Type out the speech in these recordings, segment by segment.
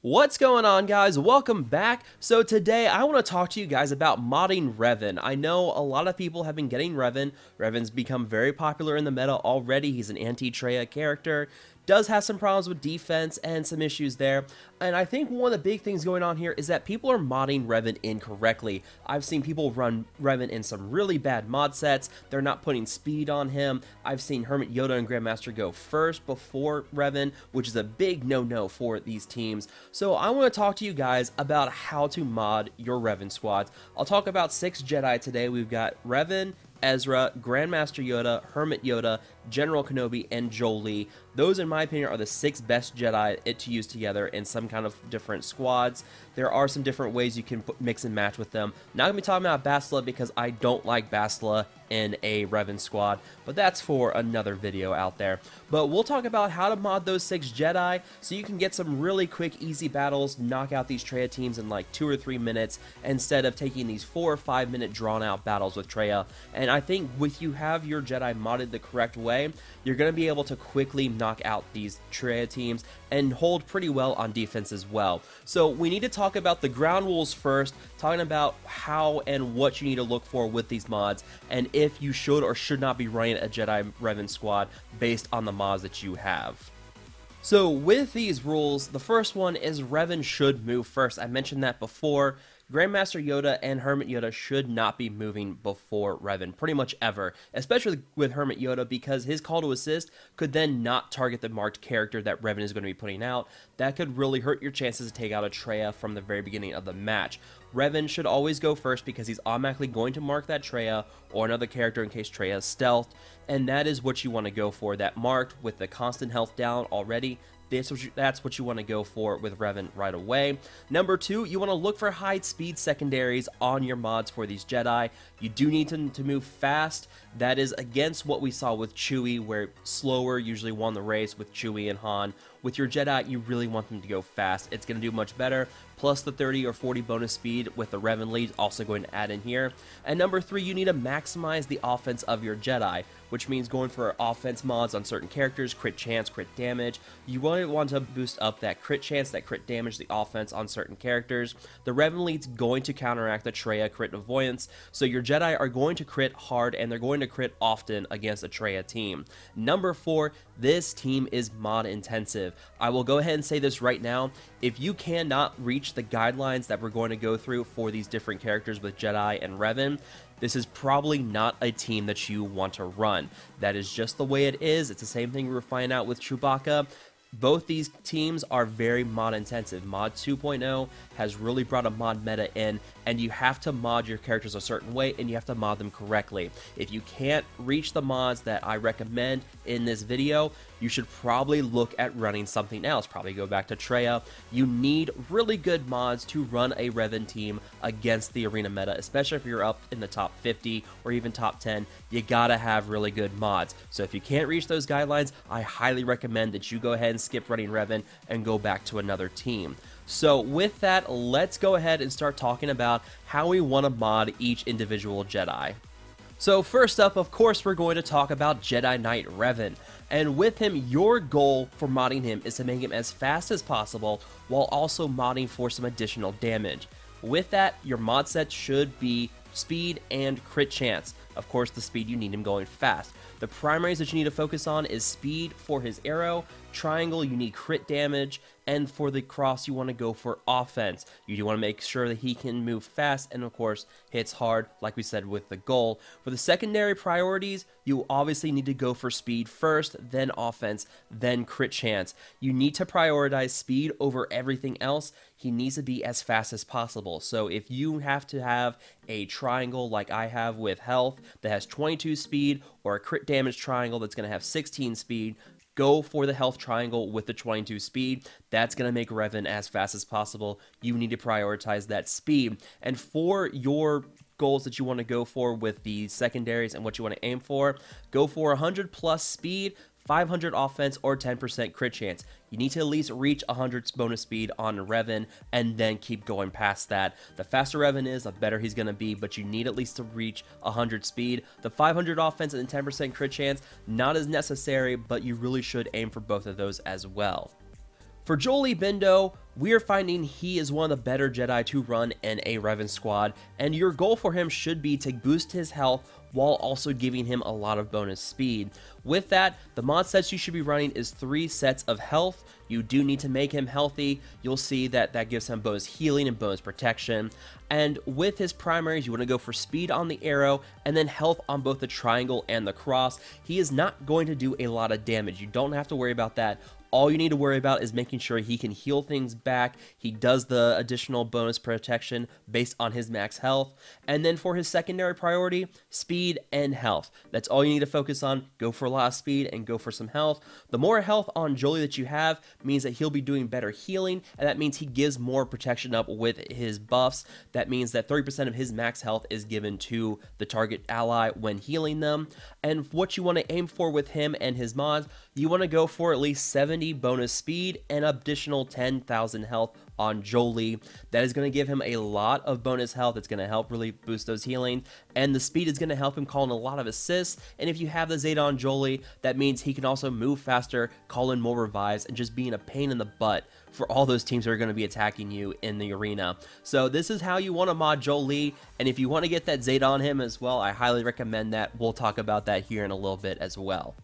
What's going on, guys? Welcome back. So today I want to talk to you guys about modding Revan. I know a lot of people have been getting Revan. Revan's become very popular in the meta already. He's an anti-Traya character. Does have some problems with defense and some issues there. And I think one of the big things going on here is that people are modding Revan incorrectly. I've seen people run Revan in some really bad mod sets. They're not putting speed on him. I've seen Hermit Yoda and Grandmaster go first before Revan, which is a big no-no for these teams. So I want to talk to you guys about how to mod your Revan squads. I'll talk about 6 Jedi today. We've got Revan, Ezra, Grandmaster Yoda, Hermit Yoda, General Kenobi, and Jolee. Those, in my opinion, are the 6 best Jedi to use together in some kind of different squads. There are some different ways you can mix and match with them. Not going to be talking about Bastila because I don't like Bastila in a Revan squad, but that's for another video out there. But we'll talk about how to mod those 6 Jedi so you can get some really quick, easy battles, knock out these Traya teams in like 2 or 3 minutes instead of taking these 4 or 5 minute drawn out battles with Traya. And I think with you have your Jedi modded the correct way, you're going to be able to quickly knock out these Traya teams and hold pretty well on defense as well. So we need to talk about the ground rules first, talking about how and what you need to look for with these mods, and if you should or should not be running a Jedi Revan squad based on the mods that you have. So with these rules, the first one is Revan should move first. I mentioned that before. Grandmaster Yoda and Hermit Yoda should not be moving before Revan, pretty much ever, especially with Hermit Yoda because his call to assist could then not target the marked character that Revan is going to be putting out. That could really hurt your chances to take out a Traya from the very beginning of the match. Revan should always go first because he's automatically going to mark that Traya or another character in case Traya is stealthed, and that is what you want to go for, that marked with the constant health down already. That's what you want to go for with Revan right away. Number 2, you want to look for high speed secondaries on your mods for these Jedi. You do need to move fast. That is against what we saw with Chewie, where slower usually won the race with Chewie and Han. With your Jedi, you really want them to go fast. It's going to do much better. Plus the 30 or 40 bonus speed with the Revan lead also going to add in here. And number 3, you need to maximize the offense of your Jedi, which means going for offense mods on certain characters, crit chance, crit damage. You want to boost up that crit chance, that crit damage, the offense on certain characters. The Revan lead's going to counteract the Traya crit avoidance, so your Jedi are going to crit hard and they're going to crit often against a Traya team. Number 4, this team is mod intensive. I will go ahead and say this right now. If you cannot reach the guidelines that we're going to go through for these different characters with Jedi and Revan, this is probably not a team that you want to run. That is just the way it is. It's the same thing we were finding out with Chewbacca. Both these teams are very mod intensive. Mod 2.0 has really brought a mod meta in, and you have to mod your characters a certain way, and you have to mod them correctly. If you can't reach the mods that I recommend in this video, you should probably look at running something else. Probably go back to Traya. You need really good mods to run a Revan team against the arena meta, especially if you're up in the top 50 or even top 10. You gotta have really good mods. So if you can't reach those guidelines, I highly recommend that you go ahead and skip running Revan and go back to another team. So with that, let's go ahead and start talking about how we want to mod each individual Jedi. So first up, of course, we're going to talk about Jedi Knight Revan. And with him, your goal for modding him is to make him as fast as possible while also modding for some additional damage. With that, your mod set should be speed and crit chance. Of course, the speed, you need him going fast. The primaries that you need to focus on is speed for his arrow, triangle, you need crit damage, and for the cross, you want to go for offense. You do want to make sure that he can move fast and, of course, hits hard, like we said with the goal. For the secondary priorities, you obviously need to go for speed first, then offense, then crit chance. You need to prioritize speed over everything else. He needs to be as fast as possible. So if you have to have a triangle like I have with health that has 22 speed, or a crit damage triangle that's going to have 16 speed, go for the health triangle with the 22 speed. That's going to make Revan as fast as possible. You need to prioritize that speed. And for your goals that you want to go for with the secondaries and what you want to aim for, go for 100 plus speed, 500 offense, or 10% crit chance. You need to at least reach 100 bonus speed on Revan and then keep going past that. The faster Revan is, the better he's going to be, but you need at least to reach 100 speed. The 500 offense and 10% crit chance, not as necessary, but you really should aim for both of those as well. For Jolie Bindo, we're finding he is one of the better Jedi to run in a Revan squad, and your goal for him should be to boost his health while also giving him a lot of bonus speed. With that, the mod sets you should be running is 3 sets of health. You do need to make him healthy. You'll see that that gives him bonus healing and bonus protection. And with his primaries, you want to go for speed on the arrow and then health on both the triangle and the cross. He is not going to do a lot of damage. You don't have to worry about that. All you need to worry about is making sure he can heal things back. He does the additional bonus protection based on his max health. And then for his secondary priority, speed and health. That's all you need to focus on. Go for a lot of speed and go for some health. The more health on Jolie that you have means that he'll be doing better healing, and that means he gives more protection up with his buffs. That means that 30% of his max health is given to the target ally when healing them. And what you want to aim for with him and his mods, you want to go for at least 70 bonus speed and additional 10,000 health on Jolie. That is going to give him a lot of bonus health. It's going to help really boost those healing, and the speed is going to help him call in a lot of assists. And if you have the Zeta on Jolie, that means he can also move faster, call in more revives, and just being a pain in the butt for all those teams that are going to be attacking you in the arena. So this is how you want to mod Jolie, and if you want to get that Zeta on him as well, I highly recommend that. We'll talk about that here in a little bit as well.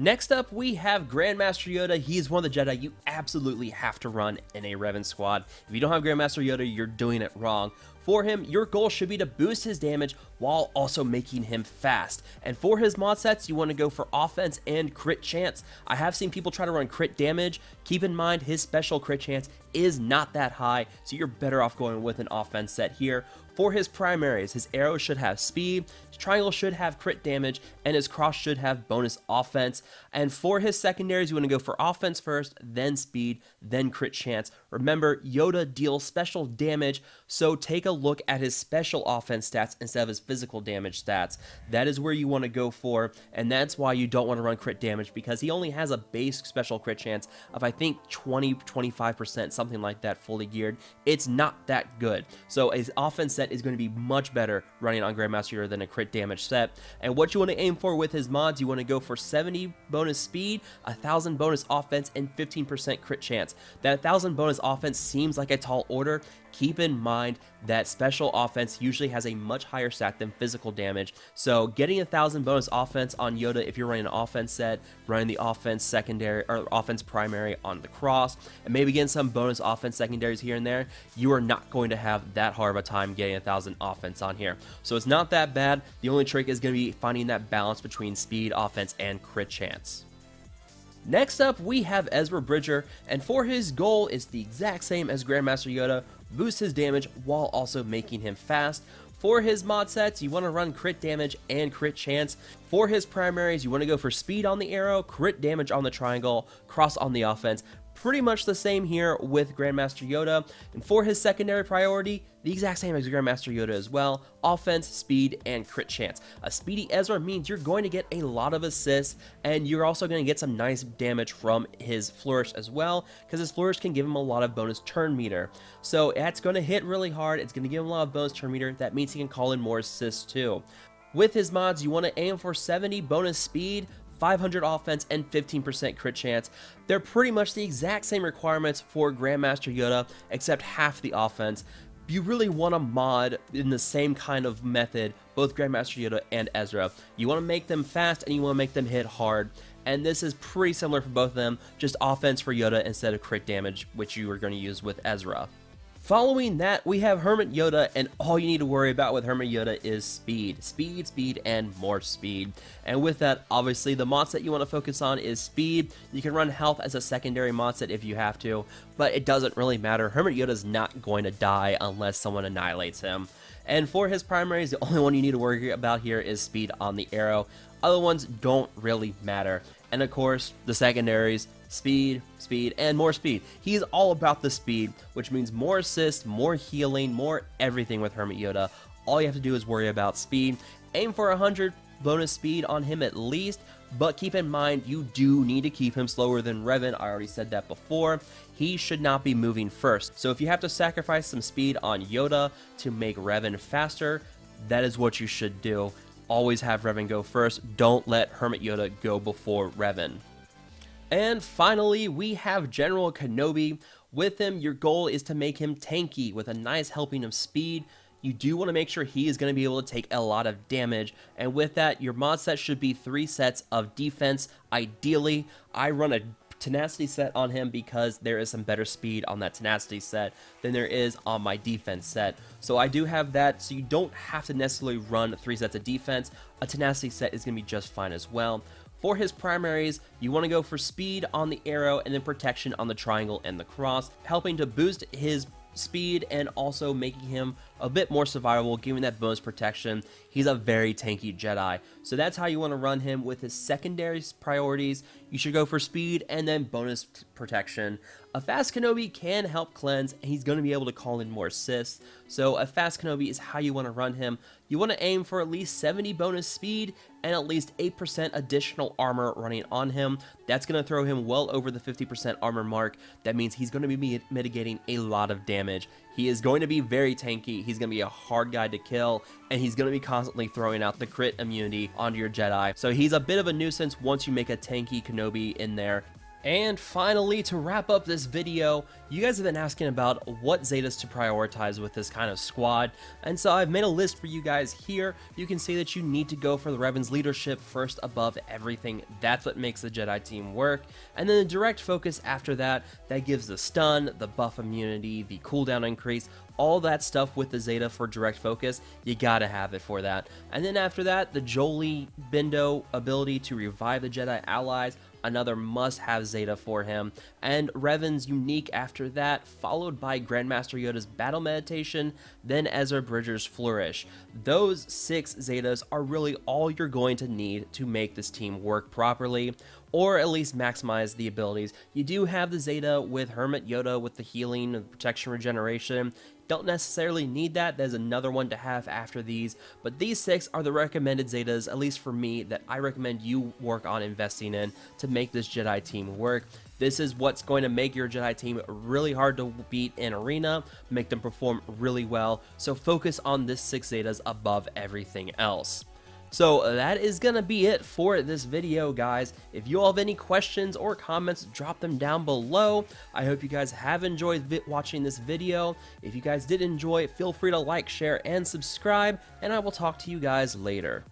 Next up, we have Grandmaster Yoda. He's one of the Jedi you absolutely have to run in a Revan squad. If you don't have Grandmaster Yoda, you're doing it wrong. For him, your goal should be to boost his damage while also making him fast. And for his mod sets, you want to go for offense and crit chance. I have seen people try to run crit damage. Keep in mind, his special crit chance is not that high, so you're better off going with an offense set here. For his primaries, his arrow should have speed, his triangle should have crit damage, and his cross should have bonus offense. And for his secondaries, you want to go for offense first, then speed, then crit chance. Remember, Yoda deals special damage, so take a look at his special offense stats instead of his physical damage stats. That is where you want to go for, and that's why you don't want to run crit damage, because he only has a base special crit chance of, I think, 20-25%, something like that, fully geared. It's not that good. So his offense set is going to be much better running on Grandmaster Yoda than a crit damage set. And what you want to aim for with his mods, you want to go for 70 bonus speed, 1,000 bonus offense, and 15% crit chance. That 1,000 bonus offense seems like a tall order. Keep in mind that special offense usually has a much higher stat than physical damage, so getting 1,000 bonus offense on Yoda if you're running an offense set, running the offense secondary or offense primary on the cross, and maybe getting some bonus offense secondaries here and there, you are not going to have that hard of a time getting 1,000 offense on here. So it's not that bad. The only trick is going to be finding that balance between speed, offense, and crit chance. Next up, we have Ezra Bridger, and for his goal, it's the exact same as Grandmaster Yoda, boost his damage while also making him fast. For his mod sets, you want to run crit damage and crit chance. For his primaries, you want to go for speed on the arrow, crit damage on the triangle, cross on the offense. Pretty much the same here with Grandmaster Yoda. And for his secondary priority, the exact same as Grandmaster Yoda as well, offense, speed, and crit chance. A speedy Ezra means you're going to get a lot of assists, and you're also going to get some nice damage from his flourish as well, because his flourish can give him a lot of bonus turn meter. So that's going to hit really hard, it's going to give him a lot of bonus turn meter. That means he can call in more assists too. With his mods, you want to aim for 70 bonus speed, 500 offense, and 15% crit chance. They're pretty much the exact same requirements for Grandmaster Yoda, except half the offense. You really want to mod in the same kind of method both Grandmaster Yoda and Ezra. You want to make them fast and you want to make them hit hard. And this is pretty similar for both of them, just offense for Yoda instead of crit damage, which you are going to use with Ezra. Following that, we have Hermit Yoda, and all you need to worry about with Hermit Yoda is speed. Speed, speed, and more speed. And with that, obviously, the mod set you want to focus on is speed. You can run health as a secondary mod set if you have to, but it doesn't really matter. Hermit Yoda's not going to die unless someone annihilates him. And for his primaries, the only one you need to worry about here is speed on the arrow. Other ones don't really matter. And of course, the secondaries, speed, speed, and more speed. He's all about the speed, which means more assists, more healing, more everything with Hermit Yoda. All you have to do is worry about speed. Aim for 100 bonus speed on him at least, but keep in mind, you do need to keep him slower than Revan. I already said that before. He should not be moving first. So if you have to sacrifice some speed on Yoda to make Revan faster, that is what you should do. Always have Revan go first. Don't let Hermit Yoda go before Revan. And finally, we have General Kenobi. With him, your goal is to make him tanky with a nice helping of speed. You do want to make sure he is going to be able to take a lot of damage, and with that, your mod set should be 3 sets of defense. Ideally, I run a tenacity set on him because there is some better speed on that tenacity set than there is on my defense set. So I do have that, so you don't have to necessarily run 3 sets of defense. A tenacity set is going to be just fine as well. For his primaries, you want to go for speed on the arrow and then protection on the triangle and the cross, helping to boost his speed and also making him a bit more survivable, giving that bonus protection. He's a very tanky Jedi, so that's how you want to run him. With his secondary priorities, you should go for speed and then bonus protection. A fast Kenobi can help cleanse, and he's going to be able to call in more assists, so a fast Kenobi is how you want to run him. You want to aim for at least 70 bonus speed and at least 8% additional armor running on him. That's going to throw him well over the 50% armor mark. That means he's going to be mitigating a lot of damage. He is going to be very tanky, he's going to be a hard guy to kill, and he's going to be constantly throwing out the crit immunity onto your Jedi. So he's a bit of a nuisance once you make a tanky Kenobi in there. And finally, to wrap up this video, you guys have been asking about what Zetas to prioritize with this kind of squad, and so I've made a list for you guys here. You can see that you need to go for the Revan's leadership first above everything. That's what makes the Jedi team work, and then the direct focus after that, that gives the stun, the buff immunity, the cooldown increase, all that stuff with the Zeta for direct focus. You gotta have it for that. And then after that, the Jolie Bindo ability to revive the Jedi allies, another must-have Zeta for him, and Revan's unique after that, followed by Grandmaster Yoda's battle meditation, then Ezra Bridger's flourish. Those 6 Zetas are really all you're going to need to make this team work properly, or at least maximize the abilities. You do have the Zeta with Hermit Yoda with the healing and protection regeneration. Don't necessarily need that. There's another one to have after these, but these 6 are the recommended Zetas, at least for me, that I recommend you work on investing in to make this Jedi team work. This is what's going to make your Jedi team really hard to beat in Arena, make them perform really well, so focus on this 6 Zetas above everything else. So that is going to be it for this video, guys. If you all have any questions or comments, drop them down below. I hope you guys have enjoyed watching this video. If you guys did enjoy, feel free to like, share, and subscribe, and I will talk to you guys later.